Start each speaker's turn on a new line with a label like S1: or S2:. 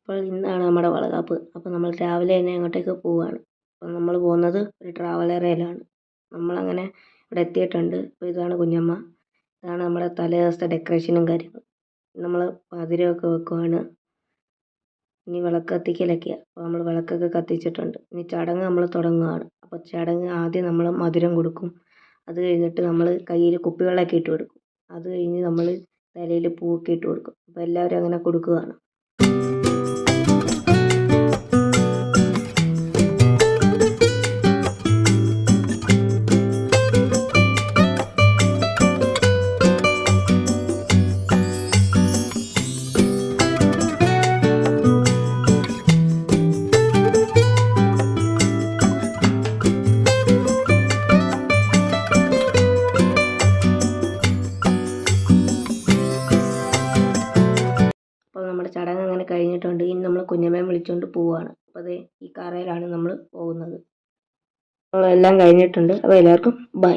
S1: അപ്പോൾ ഇന്നാണ് നമ്മുടെ വളകാപ്പ്. അപ്പോൾ നമ്മൾ രാവിലെ തന്നെ അങ്ങോട്ടേക്ക് പോവുകയാണ്. അപ്പോൾ നമ്മൾ പോകുന്നത് ഒരു ട്രാവലറയിലാണ്. നമ്മളങ്ങനെ ഇവിടെ എത്തിയിട്ടുണ്ട്. അപ്പോൾ ഇതാണ് കുഞ്ഞമ്മ. ഇതാണ് നമ്മുടെ തലേ ദിവസത്തെ ഡെക്കറേഷനും കാര്യങ്ങളും. നമ്മൾ പാതിരയൊക്കെ വെക്കുവാണ്. ഇനി വിളക്ക് കത്തിക്കലൊക്കെയാണ്. അപ്പോൾ നമ്മൾ വിളക്കൊക്കെ കത്തിച്ചിട്ടുണ്ട്. ഇനി ചടങ്ങ് നമ്മൾ തുടങ്ങുകയാണ്. അപ്പോൾ ചടങ്ങ് ആദ്യം നമ്മൾ മധുരം കൊടുക്കും. അത് കഴിഞ്ഞിട്ട് നമ്മൾ കയ്യിൽ കുപ്പിവെള്ളമൊക്കെ ഇട്ട് കൊടുക്കും. അത് കഴിഞ്ഞ് നമ്മൾ തലയിൽ പൂവൊക്കെ ഇട്ട് കൊടുക്കും. അപ്പോൾ എല്ലാവരും അങ്ങനെ കൊടുക്കുകയാണ്. അപ്പോൾ നമ്മുടെ ചടങ്ങ് അങ്ങനെ കഴിഞ്ഞിട്ടുണ്ട്. ഇനി നമ്മൾ കുഞ്ഞമ്മയെ വിളിച്ചുകൊണ്ട് പോവുകയാണ്. അപ്പോൾ അത് ഈ കാറയിലാണ് നമ്മൾ പോകുന്നത്. അപ്പോൾ എല്ലാം കഴിഞ്ഞിട്ടുണ്ട്. അപ്പോൾ എല്ലാവർക്കും ബൈ.